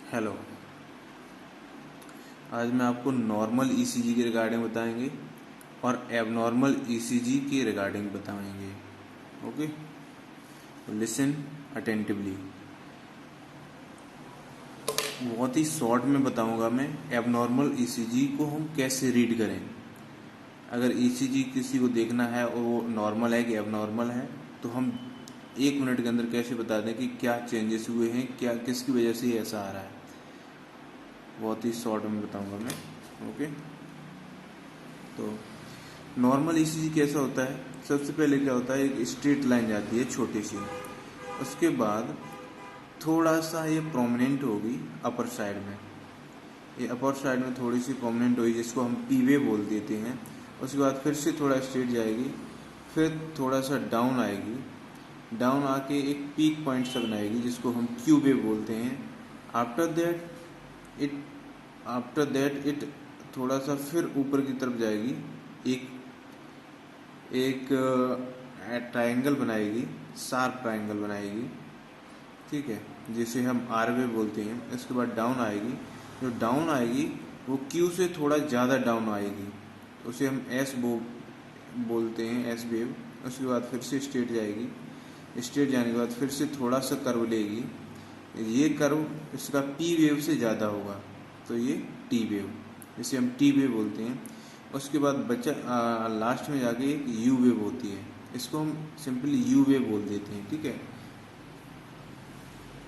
Hello. आज मैं आपको नॉर्मल ईसीजी के रिगार्डिंग बताएंगे और एबनॉर्मल ईसीजी के रिगार्डिंग बताएंगे। Okay, listen attentively. बहुत ही शॉर्ट में बताऊंगा मैं एबनॉर्मल ईसीजी को हम कैसे रीड करें। अगर ईसीजी किसी को देखना है और वो नॉर्मल है कि एबनॉर्मल है, तो हम 1 मिनट के अंदर कैसे बता दें कि क्या चेंजेस हुए हैं, क्या किसकी वजह से ये ऐसा आ रहा है। बहुत ही शॉर्ट में बताऊंगा मैं। ओके, तो नॉर्मल ईसीजी कैसा होता है। सबसे पहले क्या होता है, एक स्ट्रेट लाइन जाती है छोटी सी, उसके बाद थोड़ा सा ये प्रोमिनेंट होगी अपर साइड में। ये अपर साइड में थोड़ी सी प्रोमिनेंट होगी जिसको हम पी वेव बोल देते हैं। उसके बाद फिर से थोड़ा स्ट्रेट जाएगी, फिर थोड़ा सा डाउन आएगी, डाउन आके एक पीक पॉइंट सा बनाएगी जिसको हम क्यू वेव बोलते हैं। आफ्टर दैट इट थोड़ा सा फिर ऊपर की तरफ जाएगी, एक एक ट्रायंगल बनाएगी, शार्प ट्रायंगल बनाएगी, ठीक है, जिसे हम आर वेव बोलते हैं। इसके बाद डाउन आएगी, जो डाउन आएगी वो क्यू से थोड़ा ज़्यादा डाउन आएगी, उसे हम एस बोलते हैं, एस वेव। उसके बाद फिर से स्ट्रेट जाएगी, स्ट्रेट जाने के बाद फिर से थोड़ा सा कर्व लेगी, ये कर्व इसका पी वेव से ज़्यादा होगा तो ये टी वेव, जिसे हम टी वेव बोलते हैं। उसके बाद बच्चा लास्ट में जाके एक यू वेव होती है, इसको हम सिंपली यू वेव बोल देते हैं, ठीक है।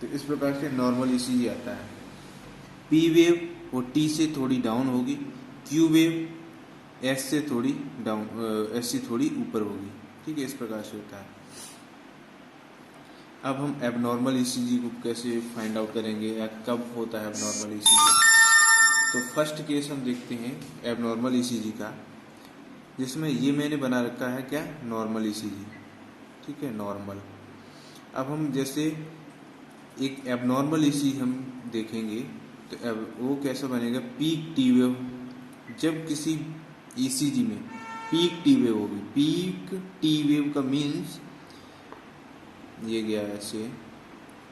तो इस प्रकार से नॉर्मल ईसीजी आता है। पी वेव वो टी से थोड़ी डाउन होगी, क्यू वेव एस से थोड़ी डाउन, एस से थोड़ी ऊपर होगी, ठीक है। इस प्रकार से होता है। अब हम एबनॉर्मल ईसीजी को कैसे फाइंड आउट करेंगे या कब होता है एबनॉर्मल ईसीजी। तो फर्स्ट केस हम देखते हैं एबनॉर्मल ईसीजी का, जिसमें ये मैंने बना रखा है क्या, नॉर्मल ईसीजी, ठीक है, नॉर्मल। अब हम जैसे एक एबनॉर्मल ईसीजी हम देखेंगे तो वो कैसा बनेगा, पीक टी वेव। जब किसी ईसीजी में पीक टी वेव होगी, पीक टी वेव का मीन्स ये गया ऐसे,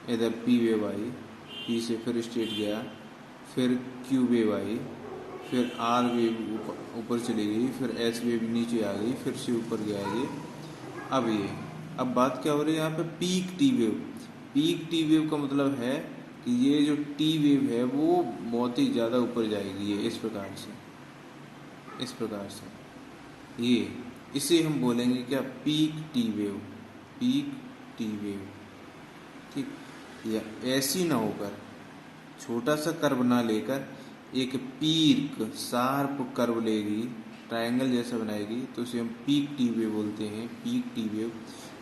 इधर पी वेव आई, पी से फिर स्ट्रेट गया, फिर क्यू वेव आई, फिर आर वेव ऊपर चली गई, फिर एस वेव नीचे आ गई, फिर से ऊपर गया ये। अब बात क्या हो रही है यहाँ पे, peak T wave. Peak T wave का मतलब है कि ये जो टी वेव है वो बहुत ही ज़्यादा ऊपर जाएगी, ये इस प्रकार से ये, इसे हम बोलेंगे क्या, peak T wave, peak T wave, ठीक। या ऐसी ना होकर छोटा सा कर्व ना लेकर एक पीक शार्प कर्व लेगी, ट्रायंगल जैसा बनाएगी, तो उसे हम पीक टी वेव बोलते हैं, पीक टी वेव।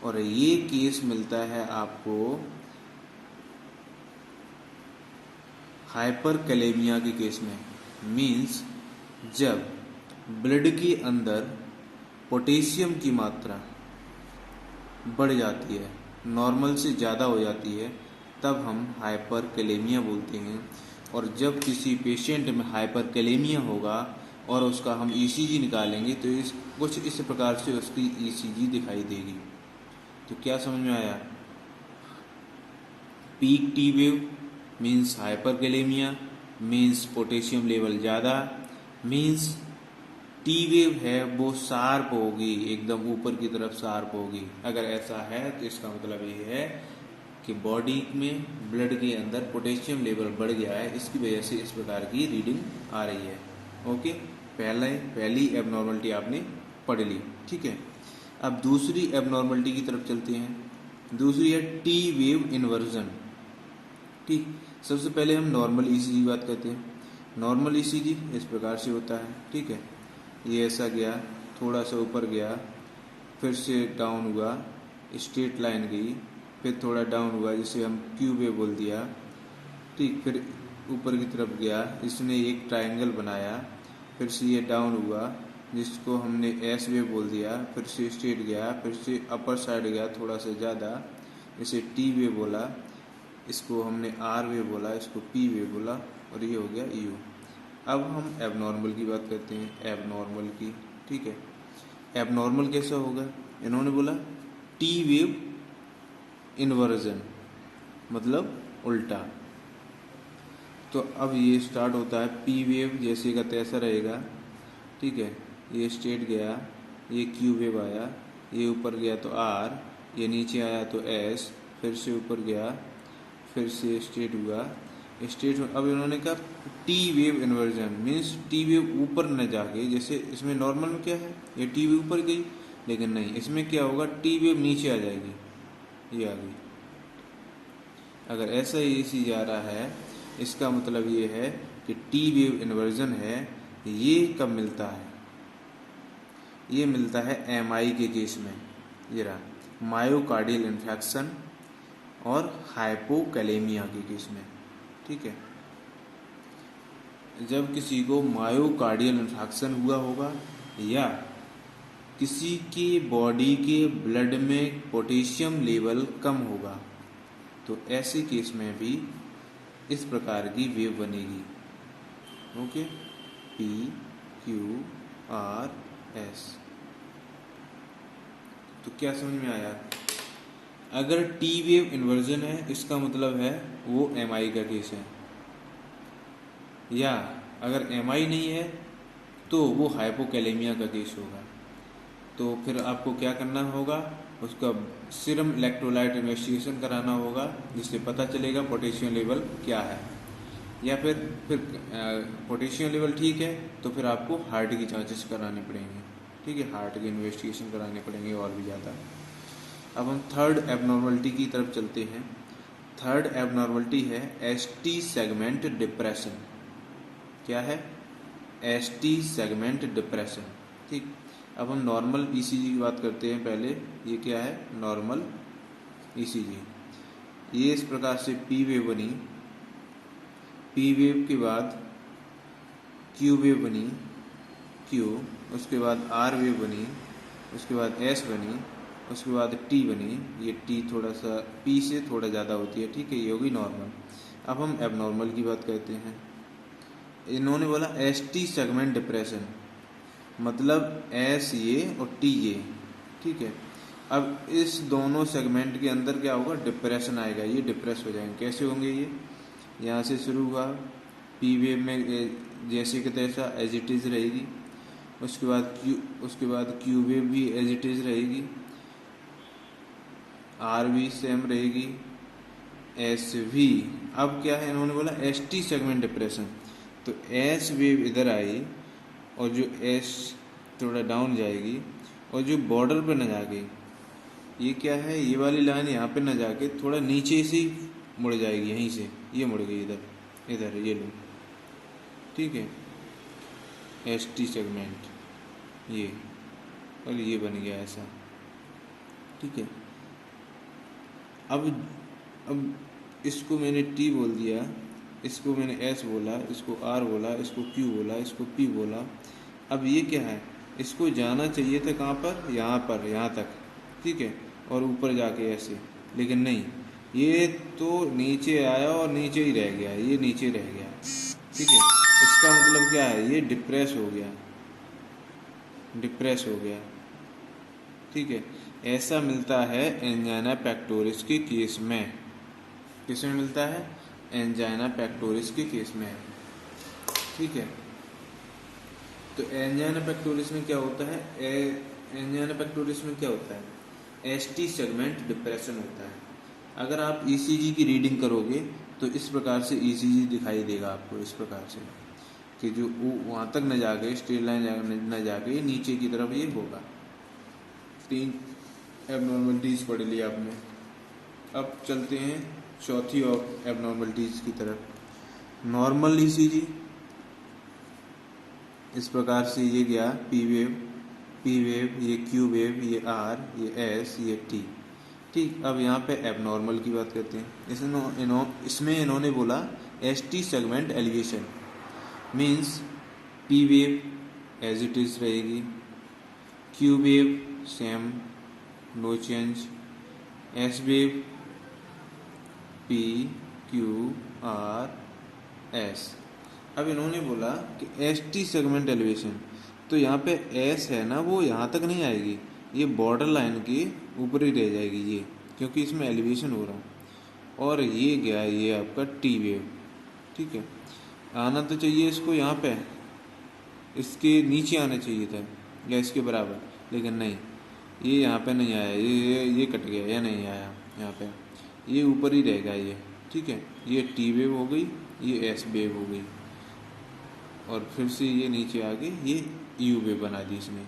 और ये केस मिलता है आपको हाइपरकैलेमिया के केस में। मीन्स जब ब्लड के अंदर पोटेशियम की मात्रा बढ़ जाती है, नॉर्मल से ज़्यादा हो जाती है, तब हम हाइपरकैलेमिया बोलते हैं। और जब किसी पेशेंट में हाइपरकैलेमिया होगा और उसका हम ईसीजी निकालेंगे तो कुछ इस प्रकार से उसकी ईसीजी दिखाई देगी। तो क्या समझ में आया, peak T wave means hyperkalaemia, means potassium level ज़्यादा, मीन्स टी वेव है वो शार्प होगी, एकदम ऊपर की तरफ शार्प होगी। अगर ऐसा है तो इसका मतलब ये है कि बॉडी में ब्लड के अंदर पोटेशियम लेवल बढ़ गया है, इसकी वजह से इस प्रकार की रीडिंग आ रही है। ओके, पहली एबनॉर्मलिटी आपने पढ़ ली, ठीक है। अब दूसरी एबनॉर्मलिटी की तरफ चलते हैं। दूसरी है टी वेव इन्वर्जन, ठीक। सबसे पहले हम नॉर्मल ईसीजी की बात करते हैं। नॉर्मल ईसीजी इस प्रकार से होता है, ठीक है। ये ऐसा गया, थोड़ा सा ऊपर गया, फिर से डाउन हुआ, स्ट्रेट लाइन गई, फिर थोड़ा डाउन हुआ जिसे हम क्यू वेव बोल दिया, ठीक। फिर ऊपर की तरफ गया, इसने एक ट्रायंगल बनाया, फिर से ये डाउन हुआ जिसको हमने एस वेव बोल दिया, फिर से स्ट्रेट गया, फिर से अपर साइड गया थोड़ा सा ज़्यादा, इसे टी वेव बोला, इसको हमने आर वेव बोला, इसको पी वेव बोला, और ये हो गया यू। अब हम एबनॉर्मल की बात करते हैं, एबनॉर्मल की, ठीक है। एबनॉर्मल कैसा होगा, इन्होंने बोला टी वेव इन्वर्जन, मतलब उल्टा। तो अब ये स्टार्ट होता है पी वेव, जैसे का तैसा रहेगा, ठीक है। ये स्टेट गया, ये क्यू वेव आया, ये ऊपर गया तो आर, ये नीचे आया तो एस, फिर से ऊपर गया, फिर से स्टेट हुआ, स्टेट। अब इन्होंने कहा T wave inversion means T wave ऊपर न जाके, जैसे इसमें नॉर्मल में क्या है, ये टी वेव ऊपर गई, लेकिन नहीं, इसमें क्या होगा, टी वेव नीचे आ जाएगी, ये आ गई। अगर ऐसा ही इसी जा रहा है, इसका मतलब ये है कि टी वेव इन्वर्जन है। ये कब मिलता है, ये मिलता है एमआई के केस में, ये रहा मायोकार्डियल इन्फेक्शन और हाइपोकैलेमिया के केस में, ठीक है। जब किसी को मायोकार्डियल इन्फेक्शन हुआ होगा या किसी के बॉडी के ब्लड में पोटेशियम लेवल कम होगा, तो ऐसे केस में भी इस प्रकार की वेव बनेगी। Okay, P Q R S. तो क्या समझ में आया? अगर टी वेव इन्वर्जन है, इसका मतलब है वो एमआई का केस है, या अगर एमआई नहीं है तो वो हाइपोकैलेमिया का केस होगा। तो फिर आपको क्या करना होगा, उसका सीरम इलेक्ट्रोलाइट इन्वेस्टिगेशन कराना होगा, जिससे पता चलेगा पोटेशियम लेवल क्या है। या फिर पोटेशियम लेवल ठीक है तो फिर आपको हार्ट की जांचेस करानी पड़ेंगी, ठीक है, हार्ट की इन्वेस्टिगेशन कराने पड़ेंगे और भी ज़्यादा। अब हम थर्ड एबनॉर्मलिटी की तरफ चलते हैं। थर्ड एबनॉर्मलिटी है एसटी सेगमेंट डिप्रेशन। क्या है? एसटी सेगमेंट डिप्रेशन, ठीक। अब हम नॉर्मल ईसीजी की बात करते हैं पहले। ये क्या है? Normal ECG. ये इस प्रकार से पी वेव बनी, पी वेव के बाद क्यू वेव बनी, क्यू, उसके बाद आर वेव बनी, उसके बाद एस बनी, उसके बाद टी बनी। ये टी थोड़ा सा पी से थोड़ा ज़्यादा होती है, ठीक है, ये होगी नॉर्मल। अब हम एबनॉर्मल की बात करते हैं। इन्होंने बोला एसटी सेगमेंट डिप्रेशन, मतलब एस ये और टी ये, ठीक है। अब इस दोनों सेगमेंट के अंदर क्या होगा? डिप्रेशन आएगा, ये डिप्रेस हो जाएंगे। कैसे होंगे ये? यहाँ से शुरू हुआ पी वेव में जैसे कि तैसा एज इट इज़ रहेगी, उसके बाद क्यू वेव भी एज इट इज़ रहेगी, आर भी सेम रहेगी, एस भी। अब क्या है, इन्होंने बोला एस टी सेगमेंट डिप्रेशन, तो एस वेव इधर आई और जो एस थोड़ा डाउन जाएगी और जो बॉर्डर पे न जाके, ये क्या है, ये वाली लाइन यहाँ पे न जाके थोड़ा नीचे से मुड़ जाएगी, यहीं से ये मुड़ गई इधर, इधर ये लो, ठीक है, एस टी सेगमेंट ये, और ये बन गया ऐसा, ठीक है। अब इसको मैंने टी बोल दिया, इसको मैंने एस बोला, इसको आर बोला, इसको क्यू बोला, इसको पी बोला। अब ये क्या है, इसको जाना चाहिए था कहाँ पर? यहाँ पर, यहाँ तक, ठीक है, और ऊपर जाके ऐसे, लेकिन नहीं, ये तो नीचे आया और नीचे ही रह गया, ये नीचे रह गया, ठीक है। इसका मतलब क्या है? ये डिप्रेस हो गया, डिप्रेस हो गया, ठीक है। ऐसा मिलता है एंजाइना पेक्टोरिस के केस में। किस में मिलता है? एंजाइना पेक्टोरिस के केस में, ठीक है। तो एंजाइना पेक्टोरिस में क्या होता है? एंजाइना पेक्टोरिस में क्या होता है? एसटी सेगमेंट डिप्रेशन होता है। अगर आप ईसीजी की रीडिंग करोगे तो इस प्रकार से ईसीजी दिखाई देगा आपको, इस प्रकार से कि जो वहाँ तक न जाके, स्ट्रेट लाइन न जाके नीचे की तरफ ये होगा। 3 एबनॉर्मलिटीज़ पढ़ लिया आपने। अब चलते हैं चौथी एबनॉर्मलिटीज़ की तरफ। नॉर्मल ईसीजी, इस प्रकार से ये गया पी वेव, ये क्यू वेव, ये आर, ये एस, ये टी, ठीक। अब यहाँ पे एबनॉर्मल की बात करते हैं। इसमें इन्होंने बोला S T segment elevation means P wave as it is रहेगी, Q wave same no change, S wave P Q R S. अब इन्होंने बोला कि एस टी सेगमेंट एलिवेशन, तो यहाँ पे एस है ना, वो यहाँ तक नहीं आएगी, ये बॉर्डर लाइन के ऊपर ही रह जाएगी ये, क्योंकि इसमें एलिवेशन हो रहा है। और ये गया ये आपका टी वेव, ठीक है, आना तो चाहिए इसको यहाँ पे, इसके नीचे आना चाहिए था या इसके बराबर, लेकिन नहीं, ये यहाँ पे नहीं आया, ये कट गया, ये नहीं आया यहाँ पे, ये ऊपर ही रहेगा ये। ठीक है, ये टी वेव हो गई, ये एस वेव हो गई, और फिर से ये नीचे आ गई, ये यू वेव बना दी इसने।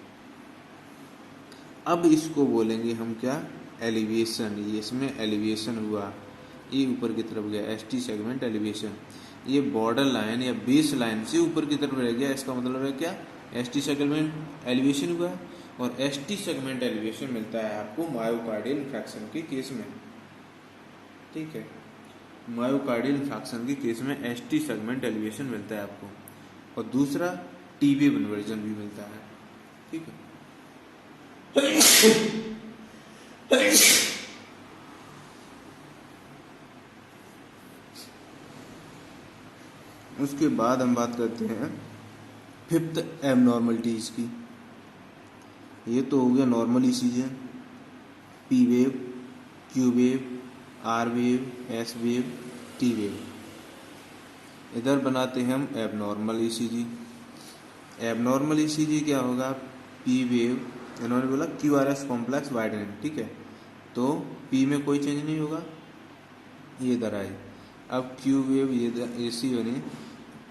अब इसको बोलेंगे हम क्या, एलिवेशन। ये इसमें एलिवेशन हुआ, ये ऊपर की तरफ गया, एस टी सेगमेंट एलिवेशन। ये बॉर्डर लाइन या बेस लाइन से ऊपर की तरफ रह गया, इसका मतलब है क्या, एस टी सेगमेंट एलिवेशन हुआ। और एस टी सेगमेंट एलिवेशन मिलता है आपको मायोकार्डियल इंफेक्शन के केस में। ठीक है, मायोकार्डियल इंफेक्शन के केस में एस टी सेगमेंट एलिवेशन मिलता है आपको, और दूसरा टी वेव इन्वर्जन भी मिलता है। ठीक है, उसके बाद हम बात करते हैं फिफ्थ एबनॉर्मलिटीज की। ये तो हो गया normal ECG, P wave, Q wave, R wave, S wave, T wave. इधर बनाते हैं हम एबनॉर्मल ईसीजी। एबनॉर्मल ईसीजी क्या होगा, पी वेव, इन्होंने बोला Q R S complex widening. ठीक है, तो पी में कोई चेंज नहीं होगा, ये इधर आई। अब क्यू वेव ये ऐसी बनी,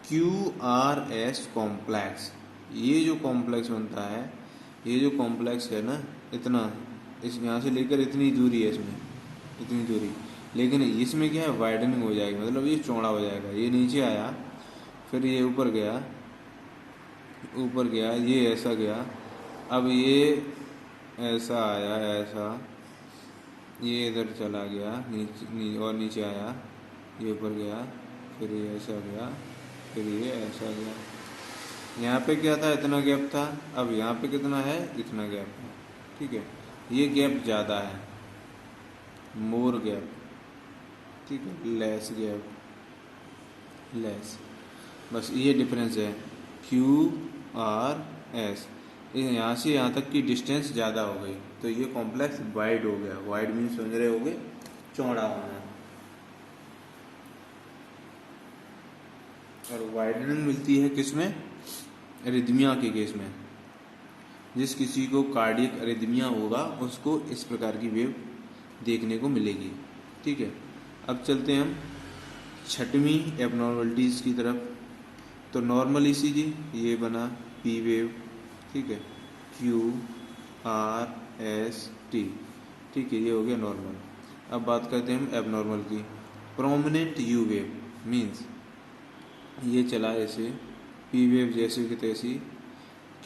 क्यू आर एस कॉम्प्लेक्स। ये जो कॉम्प्लेक्स बनता है, ये जो कॉम्प्लेक्स है ना, इतना, इस यहाँ से लेकर इतनी दूरी है इसमें, इतनी दूरी, लेकिन इसमें क्या है, वाइडनिंग हो जाएगी, मतलब ये चौड़ा हो जाएगा। ये नीचे आया, फिर ये ऊपर गया, ऊपर गया, ये ऐसा गया, अब ये ऐसा आया, ऐसा, ये इधर चला गया नीचे, और नीचे आया, ये ऊपर गया, फिर ये ऐसा गया, फिर ये ऐसा गया। यहाँ पे क्या था, इतना गैप था, अब यहाँ पे कितना है, इतना गैप है। ठीक है, ये गैप ज़्यादा है, मोर गैप। ठीक है, लेस गैप, लेस, बस ये डिफरेंस है, क्यू आर एस। यहाँ से यहाँ तक की डिस्टेंस ज़्यादा हो गई, तो ये कॉम्प्लेक्स वाइड हो गया। वाइड मीन्स समझ रहे होगे, चौड़ा होना। और वाइडनिंग मिलती है किसमें, एरिथमिया के केस में। जिस किसी को कार्डियक एरिथमिया होगा उसको इस प्रकार की वेव देखने को मिलेगी। ठीक है, अब चलते हैं हम छठवीं एबनॉर्मलिटीज़ की तरफ। तो नॉर्मल ईसीजी ये बना, पी वेव। ठीक है, क्यू आर एस टी। ठीक है, ये हो गया नॉर्मल। अब बात करते हैं हम एबनॉर्मल की। प्रोमिनेंट यू वेव मीन्स ये चला ऐसे, पी वेव जैसे कि तैसी,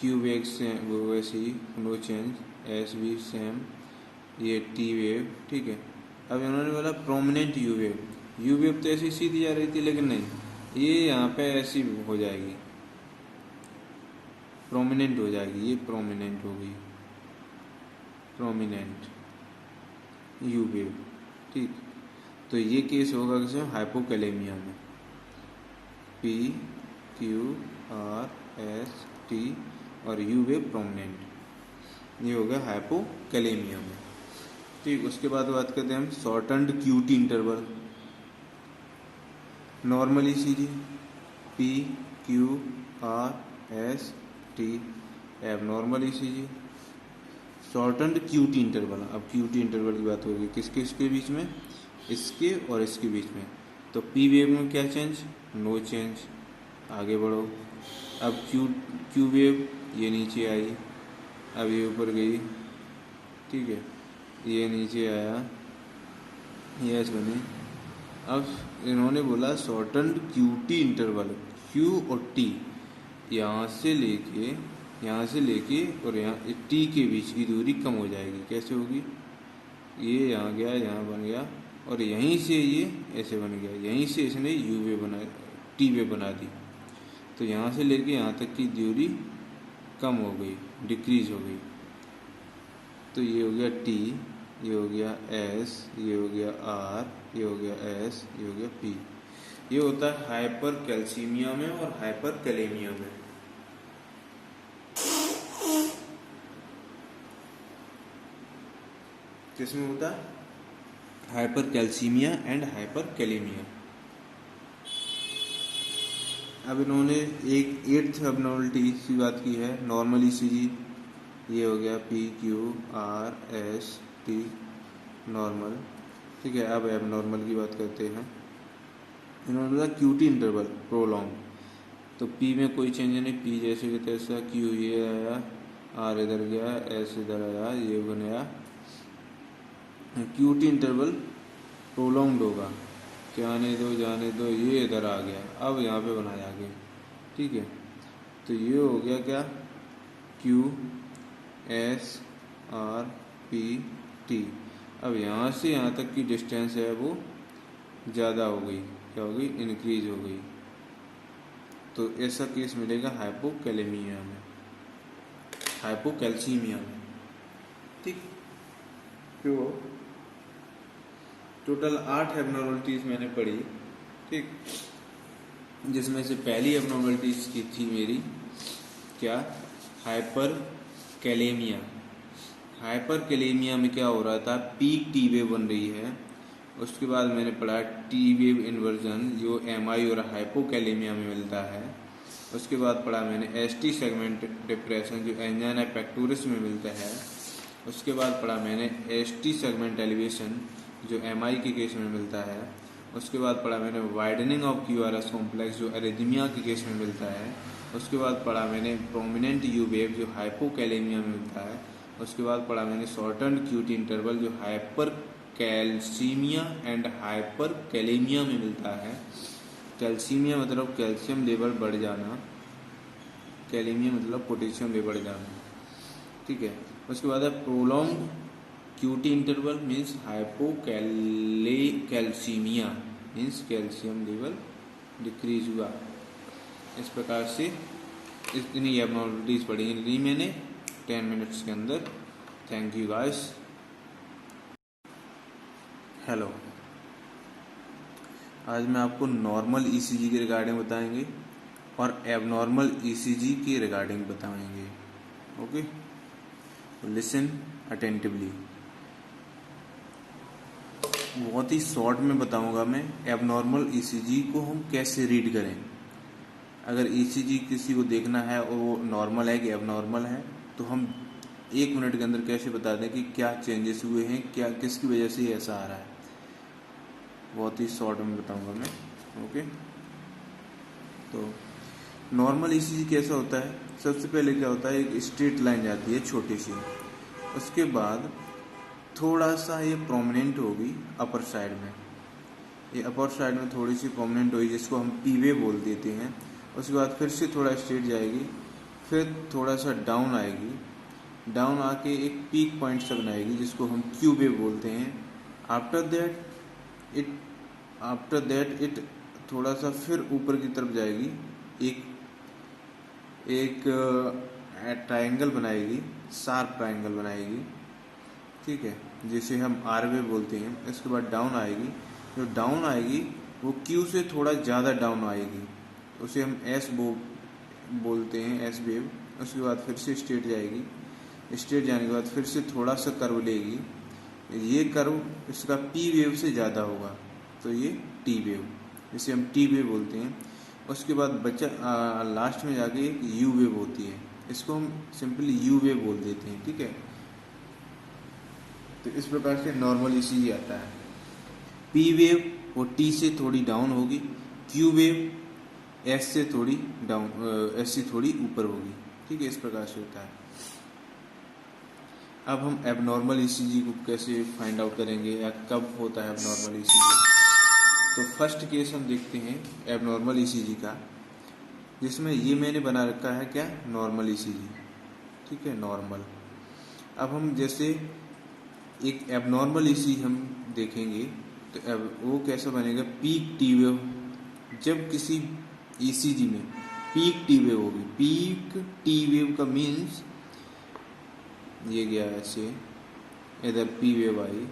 क्यू वेव से वो वैसी, नो चेंज, एस भी सेम, ये टी वेव। ठीक है, अब इन्होंने बोला prominent you wave. You wave तो ऐसी सीधी जा रही थी, लेकिन नहीं, ये यहाँ पे ऐसी हो जाएगी, प्रोमिनेंट हो जाएगी, ये प्रोमिनेंट हो गई, प्रोमिनेंट यू वेव। ठीक, तो ये केस होगा किसे, हाइपोकैलेमिया में, P Q R S T और यू वेव प्रोमिनेंट, ये हो गया हाइपोकैलेमिया में। ठीक, उसके बाद बात करते हैं हम shortened QT interval. Normal ECG, P Q R S T. Abnormal ECG, shortened QT interval. अब क्यूटी इंटरवल की बात होगी, किसके इसके बीच में, इसके और इसके बीच में। तो पी वेव में क्या चेंज, नो चेंज, आगे बढ़ो। अब क्यू वेव ये नीचे आई, अब ये ऊपर गई। ठीक है, ये नीचे आया, ये ऐसे बने। अब इन्होंने बोला शॉर्टन्ड क्यूटी इंटरवल, क्यू और टी, यहाँ से लेके और यहाँ टी के बीच की दूरी कम हो जाएगी। कैसे होगी, ये यहाँ गया, यहाँ बन गया, और यहीं से ये ऐसे बन गया, यहीं से इसने यू वे बना, टी वे बना दी। तो यहाँ से लेके यहाँ तक की दूरी कम हो गई, डिक्रीज हो गई। तो ये हो गया टी, ये हो गया एस, ये हो गया आर, ये हो गया एस, ये हो गया पी। ये होता है हाइपर कैल्सीमिया में और हाइपर कैलेमिया में। किसमें होता है, hyper calcaemia and hyper kalaemia. अब इन्होंने एक 8th एबनॉर्मलिटी की बात की है, नॉर्मल ईसीजी। ये हो गया PQRST नॉर्मल, ठीक है। अब एबनॉर्मल की बात करते हैं। इन्होंने बोला QT इंटरवल प्रोलॉन्ग, तो P में कोई चेंज नहीं, P जैसे कि तैसा, Q ये आया, R इधर गया, S इधर आया, ये बनाया। QT इंटरवल प्रोलॉन्ग्ड होगा, जाने दो, ये इधर आ गया, अब यहाँ पे बनाया आगे, ठीक है। तो ये हो गया क्या, QSRPT। अब यहाँ से यहाँ तक की डिस्टेंस है वो ज़्यादा हो गई, क्या हो गई, इंक्रीज हो गई। तो ऐसा केस मिलेगा हाइपोकैलेमिया में, हाइपोकैल्सीमिया में, ठीक। तो टोटल 8 एबनॉर्मलिटीज़ मैंने पढ़ी, ठीक। जिसमें से पहली एबनॉर्मलिटीज़ की थी मेरी क्या, हाइपर कैलेमिया। हाइपर कैलेमिया में क्या हो रहा था, पीक टी वेव बन रही है। उसके बाद मैंने पढ़ा टी वेव इन्वर्जन जो एमआई और हाइपोकैलेमिया में मिलता है। उसके बाद पढ़ा मैंने एसटी सेगमेंट डिप्रेशन जो एंजाइना पेक्टोरिस में मिलता है। उसके बाद पढ़ा मैंने एसटी सेगमेंट एलिवेशन जो एमआई के केस में मिलता है। उसके बाद पढ़ा मैंने वाइडनिंग ऑफ क्यूआरएस कॉम्प्लेक्स जो एरिथमिया के केस में मिलता है। उसके बाद पढ़ा मैंने प्रोमिनेंट यू वेव जो हाइपोकैलेमिया में मिलता है। उसके बाद पढ़ा मैंने शॉर्टन क्यूटी इंटरवल जो hyper calcaemia and hyper kalaemia में मिलता है। कैल्सीमिया मतलब कैल्शियम लेवल बढ़ जाना, कैलेमिया मतलब पोटेशियम लेवल बढ़ जाना, ठीक है। उसके बाद है prolong QT interval means hypocalcaemia means calcium level decrease हुआ। इस प्रकार से इतनी एबनॉर्मलिटीज पढ़ी मैंने 10 मिनट्स के अंदर। Thank you guys. हेलो, आज मैं आपको नॉर्मल ईसीजी के रिगार्डिंग बताएंगे और एबनॉर्मल ईसीजी के रिगार्डिंग बताएंगे। Okay, listen attentively. बहुत ही शॉर्ट में बताऊंगा मैं एबनॉर्मल ईसीजी को हम कैसे रीड करें। अगर ईसीजी किसी को देखना है और वो नॉर्मल है कि एबनॉर्मल है, तो हम 1 मिनट के अंदर कैसे बता दें कि क्या चेंजेस हुए हैं, क्या किसकी वजह से ऐसा आ रहा है। बहुत ही शॉर्ट में बताऊंगा मैं। ओके, तो नॉर्मल ईसीजी कैसा होता है। सबसे पहले क्या होता है, एक स्ट्रेट लाइन जाती है छोटी सी, उसके बाद थोड़ा सा ये प्रोमिनेंट होगी अपर साइड में, ये अपर साइड में थोड़ी सी प्रोमिनेंट होगी जिसको हम पी वेव बोल देते हैं। उसके बाद फिर से थोड़ा स्ट्रेट जाएगी, फिर थोड़ा सा डाउन आएगी, डाउन आके एक पीक पॉइंट से बनाएगी जिसको हम क्यू वेव बोलते हैं। आफ्टर दैट इट थोड़ा सा फिर ऊपर की तरफ जाएगी, एक ट्रायंगल बनाएगी, शार्प ट्रायंगल बनाएगी, ठीक है, जिसे हम आर वेव बोलते हैं। इसके बाद डाउन आएगी, जो डाउन आएगी वो क्यू से थोड़ा ज़्यादा डाउन आएगी, उसे हम एस बोलते हैं, एस वेव। उसके बाद फिर से स्ट्रेट जाएगी, स्ट्रेट जाने के बाद फिर से थोड़ा सा कर्व लेगी, ये कर्व इसका पी वेव से ज़्यादा होगा तो ये टी वेव, जिसे हम टी वेव बोलते हैं। उसके बाद लास्ट में जाके एक यू वेव होती है, इसको हम सिंपली यू वेव बोल देते हैं, ठीक है। तो इस प्रकार से नॉर्मल ईसीजी आता है। पी वेव वो टी से थोड़ी डाउन होगी, क्यू वेव एस से थोड़ी डाउन, एस से थोड़ी ऊपर होगी, ठीक है। इस प्रकार से होता है। अब हम एबनॉर्मल ईसीजी को कैसे फाइंड आउट करेंगे या कब होता है एबनॉर्मल ईसीजी। तो फर्स्ट केस हम देखते हैं एबनॉर्मल ईसीजी का, जिसमें ये मैंने बना रखा है क्या, नॉर्मल ईसीजी, ठीक है, नॉर्मल। अब हम जैसे एक एबनॉर्मल ईसीजी हम देखेंगे तो वो कैसा बनेगा, पीक टी वेव। जब किसी ईसीजी में पीक टी वेव होगी, पीक टी वेव का मीन्स ये गया ऐसे, इधर पी वेव आई,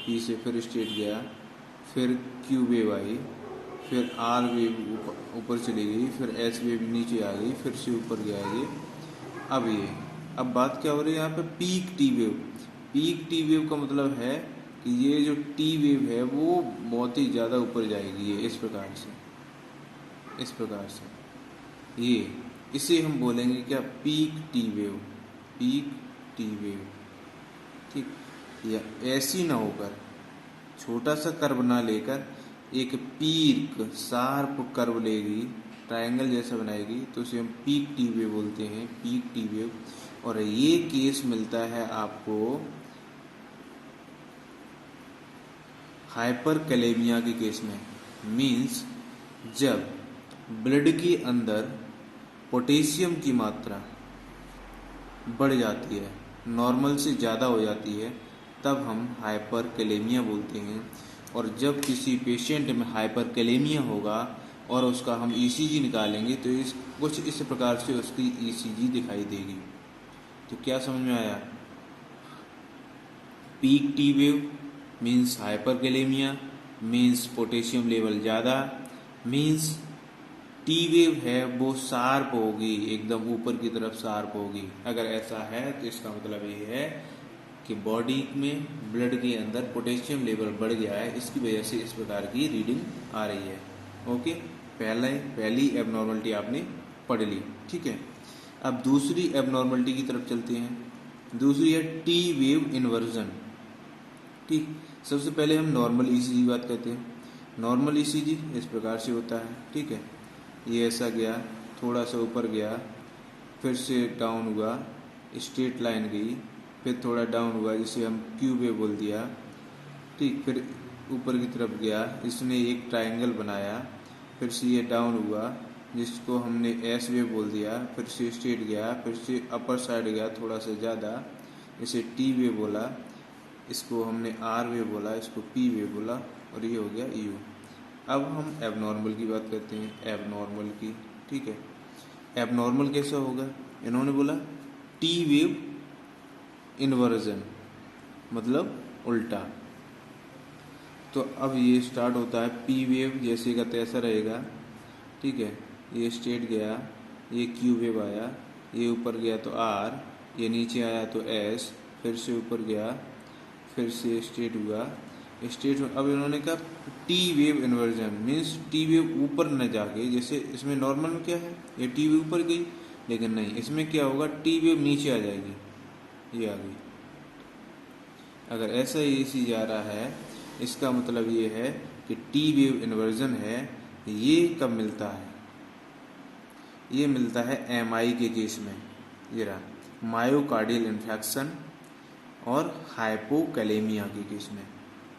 पी से फिर स्ट्रेट गया, फिर क्यू वेव आई, फिर आर वेव ऊपर चली गई, फिर एस वेव नीचे आ गई, फिर से ऊपर गया ये। अब बात क्या हो रही है यहाँ पे, peak T wave. Peak T wave का मतलब है कि ये जो टी वेव है वो बहुत ही ज़्यादा ऊपर जाएगी, ये इस प्रकार से, इस प्रकार से, ये इसे हम बोलेंगे क्या, peak T wave, peak T wave. ठीक, या ऐसी ना होकर छोटा सा कर्व ना लेकर एक पीक शार्प कर्व लेगी, ट्रायंगल जैसा बनाएगी, तो उसे हम पीक टी वेव बोलते हैं, पीक टी वेव। और ये केस मिलता है आपको हाइपरकैलेमिया के केस में। मीन्स जब ब्लड के अंदर पोटेशियम की मात्रा बढ़ जाती है, नॉर्मल से ज़्यादा हो जाती है, तब हम हाइपरकैलेमिया बोलते हैं। और जब किसी पेशेंट में हाइपरकैलेमिया होगा और उसका हम ईसीजी निकालेंगे तो कुछ इस प्रकार से उसकी ईसीजी दिखाई देगी। तो क्या समझ में आया? Peak T wave means hyperkalaemia, means potassium level ज़्यादा, मीन्स टी वेव है वो शार्प होगी, एकदम ऊपर की तरफ शार्प होगी। अगर ऐसा है तो इसका मतलब ये है कि बॉडी में ब्लड के अंदर पोटेशियम लेवल बढ़ गया है, इसकी वजह से इस प्रकार की रीडिंग आ रही है। ओके, पहली एबनॉर्मलिटी आपने पढ़ ली। ठीक है, अब दूसरी एबनॉर्मलिटी की तरफ चलते हैं। दूसरी है टी वेव इन्वर्जन। ठीक, सबसे पहले हम नॉर्मल ईसीजी की बात करते हैं। नॉर्मल ईसीजी इस प्रकार से होता है। ठीक है, ये ऐसा गया, थोड़ा सा ऊपर गया, फिर से डाउन हुआ, स्ट्रेट लाइन गई, फिर थोड़ा डाउन हुआ जिसे हम क्यू वेव बोल दिया। ठीक, फिर ऊपर की तरफ गया, इसने एक ट्रायंगल बनाया, फिर से ये डाउन हुआ जिसको हमने एस वेव बोल दिया, फिर से स्ट्रेट गया, फिर से अपर साइड गया थोड़ा सा ज़्यादा, इसे टी वेव बोला, इसको हमने आर वेव बोला, इसको पी वेव बोला, और ये हो गया यू। अब हम एबनॉर्मल की बात करते हैं, एबनॉर्मल की। ठीक है, एबनॉर्मल कैसा होगा? इन्होंने बोला टी वेव इन्वर्जन, मतलब उल्टा। तो अब ये स्टार्ट होता है पी वेव, जैसे का तैसा रहेगा। ठीक है, ये स्ट्रेट गया, ये क्यू वेव आया, ये ऊपर गया तो आर, ये नीचे आया तो एस, फिर से ऊपर गया, फिर से स्ट्रेट हुआ, स्ट्रेट। अब इन्होंने कहा T wave inversion means T wave ऊपर न जाके, जैसे इसमें नॉर्मल में क्या है, ये टी वेव ऊपर गई, लेकिन नहीं, इसमें क्या होगा, टी वेव नीचे आ जाएगी, ये आ गई। अगर ऐसा ही जा रहा है, इसका मतलब ये है कि टी वेव इन्वर्जन है। ये कब मिलता है? ये मिलता है एमआई के केस में, ये रहा मायोकार्डियल इन्फेक्शन और हाइपोकैलेमिया के केस में।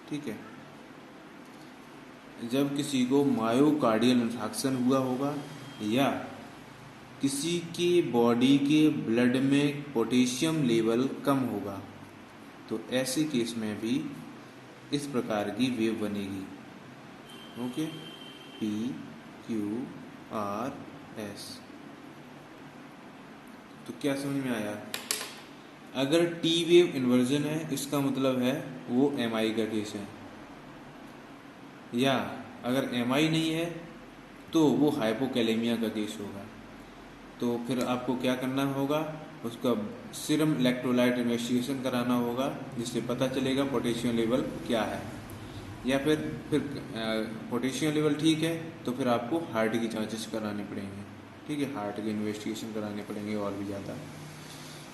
ठीक है, जब किसी को मायोकार्डियल इन्फेक्शन हुआ होगा या किसी के बॉडी के ब्लड में पोटेशियम लेवल कम होगा, तो ऐसे केस में भी इस प्रकार की वेव बनेगी। Okay, P Q R S. तो क्या समझ में आया? अगर टी वेव इन्वर्जन है, इसका मतलब है वो एमआई का केस है, या अगर एमआई नहीं है तो वो हाइपोकैलेमिया का केस होगा। तो फिर आपको क्या करना होगा, उसका सीरम इलेक्ट्रोलाइट इन्वेस्टिगेशन कराना होगा, जिससे पता चलेगा पोटेशियम लेवल क्या है। या फिर पोटेशियम लेवल ठीक है तो फिर आपको हार्ट की जांचेस करानी पड़ेंगी। ठीक है, हार्ट की इन्वेस्टिगेशन कराने पड़ेंगे और भी ज़्यादा।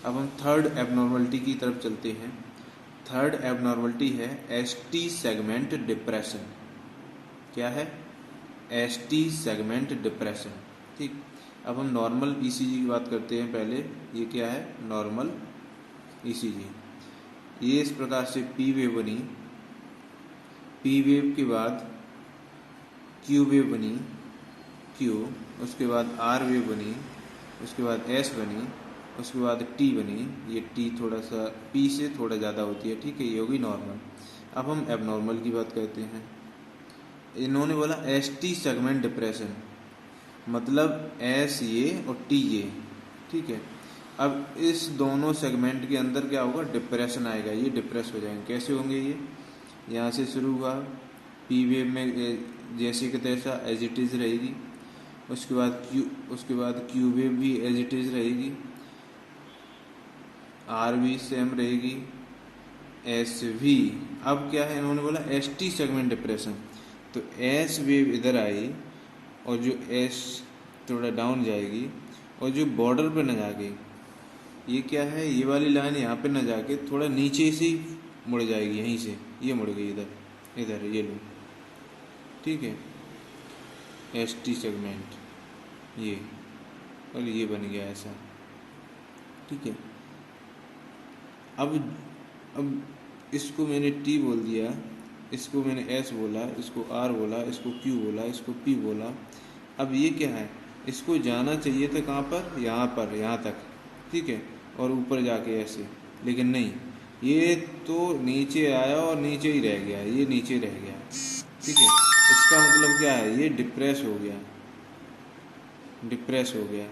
अब हम थर्ड एबनॉर्मलिटी की तरफ चलते हैं। थर्ड एबनॉर्मलिटी है एसटी सेगमेंट डिप्रेशन। क्या है? ST segment depression. ठीक, अब हम नॉर्मल ईसीजी की बात करते हैं पहले। ये क्या है? Normal ECG. ये इस प्रकार से पी वेव बनी, पी वेव के बाद क्यू वेव बनी, क्यू, उसके बाद आर वेव बनी, उसके बाद एस बनी, उसके बाद टी बनी। ये टी थोड़ा सा पी से थोड़ा ज़्यादा होती है। ठीक है, ये होगी नॉर्मल। अब हम एबनॉर्मल की बात करते हैं। इन्होंने बोला एसटी सेगमेंट डिप्रेशन, मतलब एस ये और टी ये। ठीक है, अब इस दोनों सेगमेंट के अंदर क्या होगा? डिप्रेशन आएगा, ये डिप्रेस हो जाएंगे। कैसे होंगे ये? यहाँ से शुरू हुआ पी वेव में जैसे कि तैसा एज इट इज़ रहेगी, उसके बाद क्यू वेव भी एज इट इज़ रहेगी, आर भी सेम रहेगी, एस भी। अब क्या है, इन्होंने बोला एस टी सेगमेंट डिप्रेशन, तो एस वेव इधर आई और जो एस थोड़ा डाउन जाएगी और जो बॉर्डर पे न जाके, ये क्या है, ये वाली लाइन यहाँ पे न जाके थोड़ा नीचे से ही मुड़ जाएगी, यहीं से ये मुड़ गई इधर, इधर ये लो, ठीक है, ST सेगमेंट ये, और ये बन गया ऐसा, ठीक है। अब इसको मैंने T बोल दिया, इसको मैंने S बोला, इसको R बोला, इसको Q बोला, इसको P बोला। अब ये क्या है, इसको जाना चाहिए था कहाँ पर, यहाँ पर, यहाँ तक, ठीक है, और ऊपर जाके ऐसे, लेकिन नहीं, ये तो नीचे आया और नीचे ही रह गया, ये नीचे रह गया, ठीक है। इसका मतलब क्या है, ये डिप्रेस हो गया, डिप्रेस हो गया,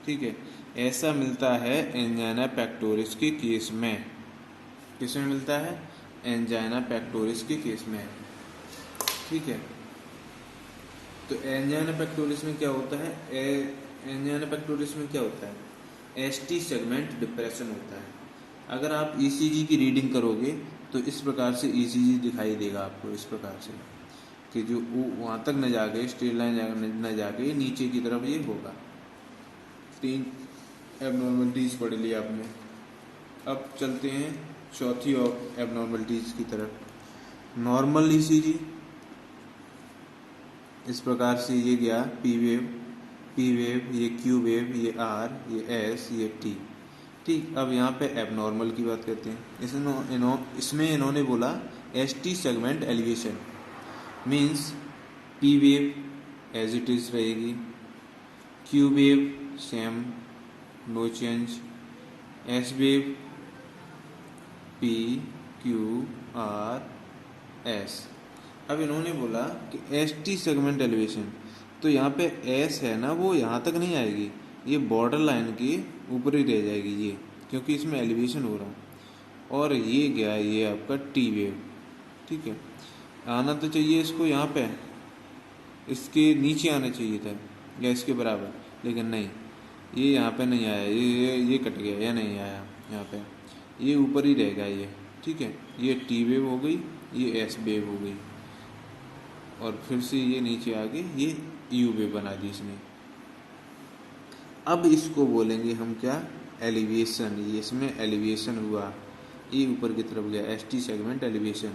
ठीक है। ऐसा मिलता है एंजाइना पेक्टोरिस के केस में। किस में मिलता है, एंजाइना पेक्टोरिस के केस में, ठीक है। तो एंजाइना पेक्टोरिस में क्या होता है, एंजाइना पेक्टोरिस में क्या होता है, ST सेगमेंट डिप्रेशन होता है। अगर आप ECG की रीडिंग करोगे तो इस प्रकार से ECG दिखाई देगा आपको, इस प्रकार से कि जो वहाँ तक न जाके, स्ट्रेट लाइन न जाके नीचे की तरफ ये होगा। 3 एबनॉर्मलिटीज पढ़ लिया आपने। अब चलते हैं चौथी एबनॉर्मलिटीज की तरफ। नॉर्मल ECG, इस प्रकार से ये गया P वेव, ये Q वेव, ये R, ये S, ये T, ठीक। अब यहाँ पे एबनॉर्मल की बात करते हैं। इसमें इन्होंने बोला ST segment elevation means P wave as it is रहेगी, Q wave same no change, S wave P Q R S। अब इन्होंने बोला कि ST सेगमेंट एलिवेशन, तो यहाँ पे S है ना, वो यहाँ तक नहीं आएगी, ये बॉर्डर लाइन के ऊपर ही रह जाएगी ये, क्योंकि इसमें एलिवेशन हो रहा है। और ये गया ये आपका T वेव, ठीक है। आना तो चाहिए इसको यहाँ पे, इसके नीचे आना चाहिए था या इसके बराबर, लेकिन नहीं, ये यहाँ पे नहीं आया, ये कट गया, या नहीं आया यहाँ पे, ये ऊपर ही रह गया ये, ठीक है। ये T वेव हो गई, ये S वेव हो गई, और फिर से ये नीचे आ गई, ये U वेव बना दी इसने। अब इसको बोलेंगे हम क्या, एलिवेशन। ये इसमें एलिवेशन हुआ, ये ऊपर की तरफ गया, ST सेगमेंट एलिवेशन।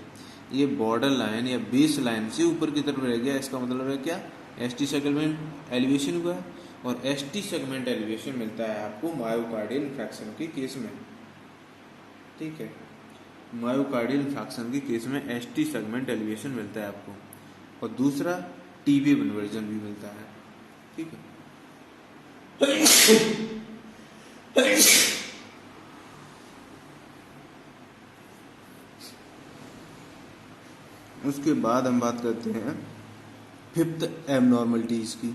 ये बॉर्डर लाइन या बेस लाइन से ऊपर की तरफ रह गया, इसका मतलब है क्या, ST सेगमेंट एलिवेशन हुआ। और ST सेगमेंट एलिवेशन मिलता है आपको मायोकार्डियल इंफेक्शन के केस में, ठीक है। मायोकार्डियल इंफेक्शन के केस में ST सेगमेंट एलिवेशन मिलता है आपको, और दूसरा T वेव इन्वर्जन भी मिलता है, ठीक है। उसके बाद हम बात करते हैं 5th एबनॉर्मलिटीज की।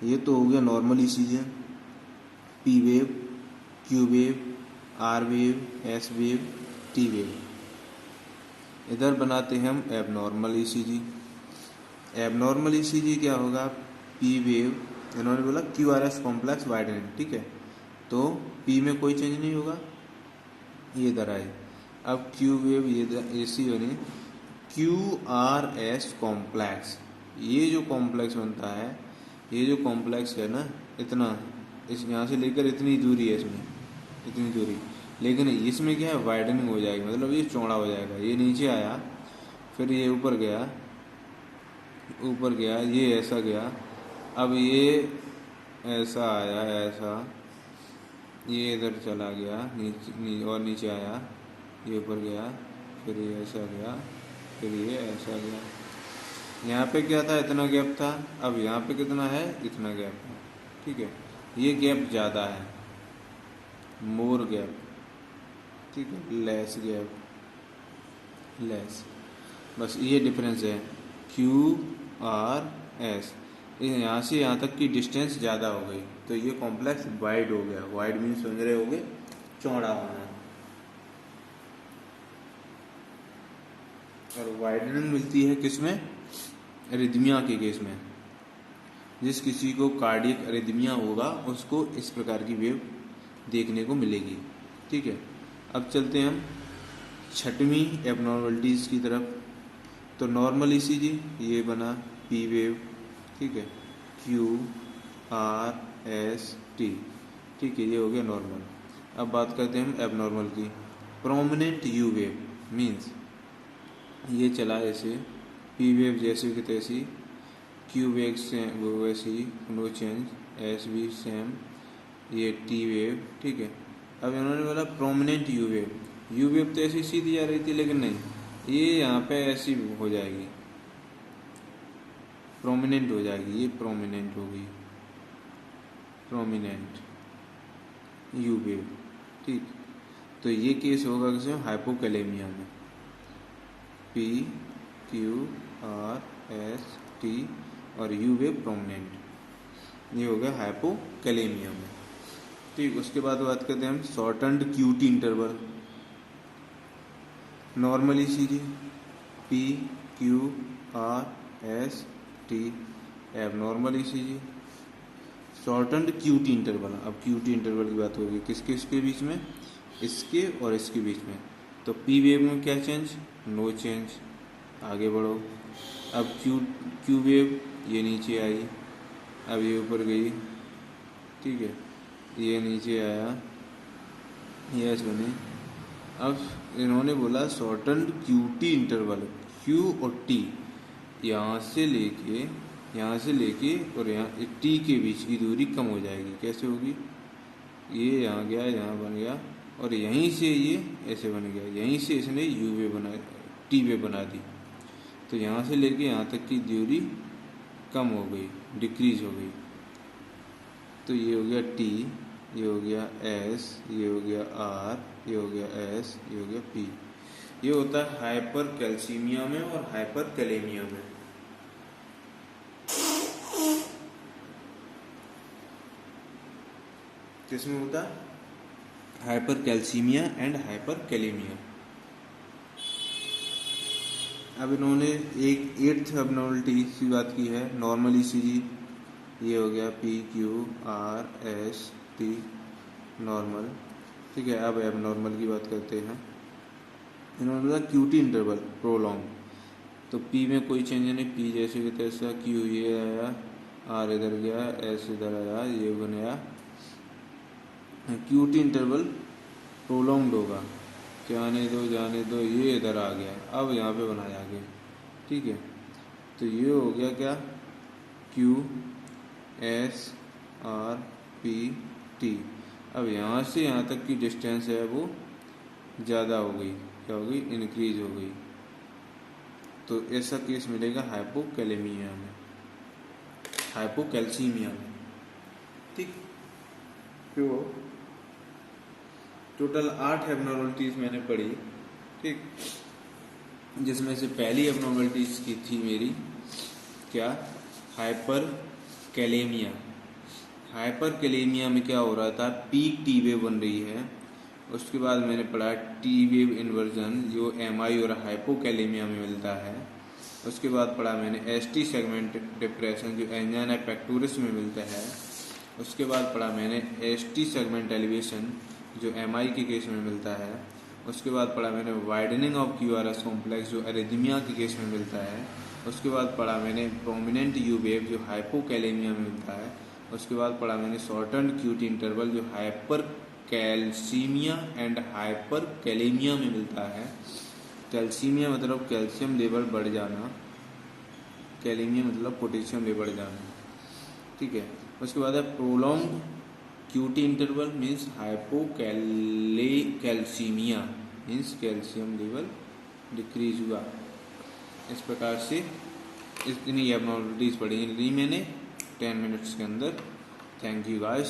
ये तो हो गया normal ECG, P wave, Q wave, R wave, S wave, T wave. इधर बनाते हैं हम एबनॉर्मल ECG। एबनॉर्मल ECG क्या होगा, P वेव, इन्होंने बोला QRS कॉम्प्लेक्स वाइडनिंग, ठीक है। तो P में कोई चेंज नहीं होगा, ये इधर आए। अब Q वेव ये ऐसी बनी, QRS कॉम्प्लेक्स, ये जो कॉम्प्लेक्स बनता है, ये जो कॉम्प्लेक्स है ना, इतना, इस यहाँ से लेकर इतनी दूरी है इसमें, इतनी दूरी, लेकिन इसमें क्या है, वाइडनिंग हो जाएगी, मतलब ये चौड़ा हो जाएगा। ये नीचे आया, फिर ये ऊपर गया, ऊपर गया, ये ऐसा गया, अब ये ऐसा आया, ऐसा, ये इधर चला गया नीचे, और नीचे आया, ये ऊपर गया, फिर ये ऐसा गया, फिर ये ऐसा गया। यहाँ पे क्या था, इतना गैप था, अब यहाँ पे कितना है, इतना गैप है, ठीक है। ये गैप ज़्यादा है, मोर गैप, ठीक है, लेस गैप, लेस, बस ये डिफरेंस है। QRS, यहाँ से यहाँ तक की डिस्टेंस ज़्यादा हो गई, तो ये कॉम्प्लेक्स वाइड हो गया। वाइड मीन्स समझ रहे होगे, चौड़ा होना। और वाइडनिंग मिलती है किसमें, एरिथमिया के केस में। जिस किसी को कार्डियक एरिथमिया होगा उसको इस प्रकार की वेव देखने को मिलेगी, ठीक है। अब चलते हैं हम 6वीं एबनॉर्मलिटीज़ की तरफ। तो नॉर्मल ECG ये बना P वेव, ठीक है, QRST, ठीक है, ये हो गया नॉर्मल। अब बात करते हैं हम एबनॉर्मल की। प्रोमिनेंट यू वेव मीन्स ये चला ऐसे, पी वेव जैसे कि तैसी, क्यू वेव से वो वैसी, नो चेंज, एस भी सेम, ये टी वेव, ठीक है। अब इन्होंने बोला प्रोमिनेंट यू वेव तो ऐसी सीधी जा रही थी, लेकिन नहीं, ये यहाँ पे ऐसी हो जाएगी, प्रोमिनेंट हो जाएगी, ये प्रोमिनेंट होगी, प्रोमिनेंट यू वेव, ठीक। तो ये केस होगा किसी में, हाइपोकैलेमिया में, PQRST और यू वेव प्रोमिनेंट, ये हो गया हाइपोकैलेमिया में, ठीक। उसके बाद बात करते हैं हम shortened QT interval, normal ECG PQRST, abnormal ECG, shortened QT interval. अब QT इंटरवल की बात होगी किसके इसके बीच में, इसके और इसके बीच में। तो P वेव में क्या चेंज, नो चेंज, आगे बढ़ो। अब Q वेव ये नीचे आई, अब ये ऊपर गई, ठीक है, ये नीचे आया, ये ऐसे बने। अब इन्होंने बोला शॉर्टन्ड QT इंटरवल, Q और T यहाँ से लेके और यहाँ T के बीच की दूरी कम हो जाएगी। कैसे होगी, ये यहाँ गया, यहाँ बन गया, और यहीं से ये ऐसे बन गया, यहीं से इसने U वेव बना, T वेव बना दी। तो यहाँ से लेके यहाँ तक की दूरी कम हो गई, डिक्रीज हो गई। तो ये हो गया T, ये हो गया S, ये हो गया R, ये हो गया S, ये हो गया P। ये होता है हाइपर कैल्सीमिया में और हाइपर कैलेमिया में। किसमें होता है, hyper calcaemia and hyper kalaemia. अब इन्होंने एक 8th एबनॉर्मलिटी की बात की है, नॉर्मल ECG, ये हो गया PQRST नॉर्मल, ठीक है। अब एबनॉर्मल की बात करते हैं। इन्होंने बोला QT इंटरवल प्रोलॉन्ग, तो P में कोई चेंज नहीं, P जैसे कि तैसा, Q ये आया, R इधर गया, S इधर आया, ये बनाया। QT इंटरवल प्रोलॉन्ग्ड होगा, जाने दो, ये इधर आ गया, अब यहाँ पे बनाया आगे, ठीक है। तो ये हो गया क्या, QSRPT। अब यहाँ से यहाँ तक की डिस्टेंस है वो ज़्यादा हो गई, क्या हो गई, इंक्रीज हो गई। तो ऐसा केस मिलेगा हाइपोकैलेमिया में, हाइपोकैल्सीमिया में, ठीक। तो टोटल 8 एबनॉर्मलिटीज़ मैंने पढ़ी, ठीक, जिसमें से पहली एबनॉर्मलिटीज़ की थी मेरी क्या, हाइपर कैलेमिया। हाइपर कैलेमिया में क्या हो रहा था, पीक टी वेव बन रही है। उसके बाद मैंने पढ़ा टी वेव इन्वर्जन जो MI और हाइपोकैलेमिया में मिलता है। उसके बाद पढ़ा मैंने ST सेगमेंट डिप्रेशन जो एंजाइना पेक्टोरिस में मिलता है। उसके बाद पढ़ा मैंने ST सेगमेंट एलिवेशन जो MI के केस में मिलता है। उसके बाद पढ़ा मैंने वाइडनिंग ऑफ QRS कॉम्प्लेक्स जो एरिथमिया के केस में मिलता है। उसके बाद पढ़ा मैंने प्रोमिनेंट यू वेव जो हाइपोकैलेमिया में मिलता है। उसके बाद पढ़ा मैंने शॉर्टन्ड QT इंटरवल जो hyper calcaemia and hyper kalaemia में मिलता है। कैल्सीमिया मतलब कैल्शियम लेवल बढ़ जाना, कैलेमिया मतलब पोटेशियम लेवल बढ़ जाना, ठीक है। उसके बाद है prolong QT interval means hypocalcaemia means calcium level decrease हुआ। इस प्रकार से इतनी एबनॉर्मलिटीज़ पढ़ी मैंने 10 मिनट्स के अंदर। Thank you guys.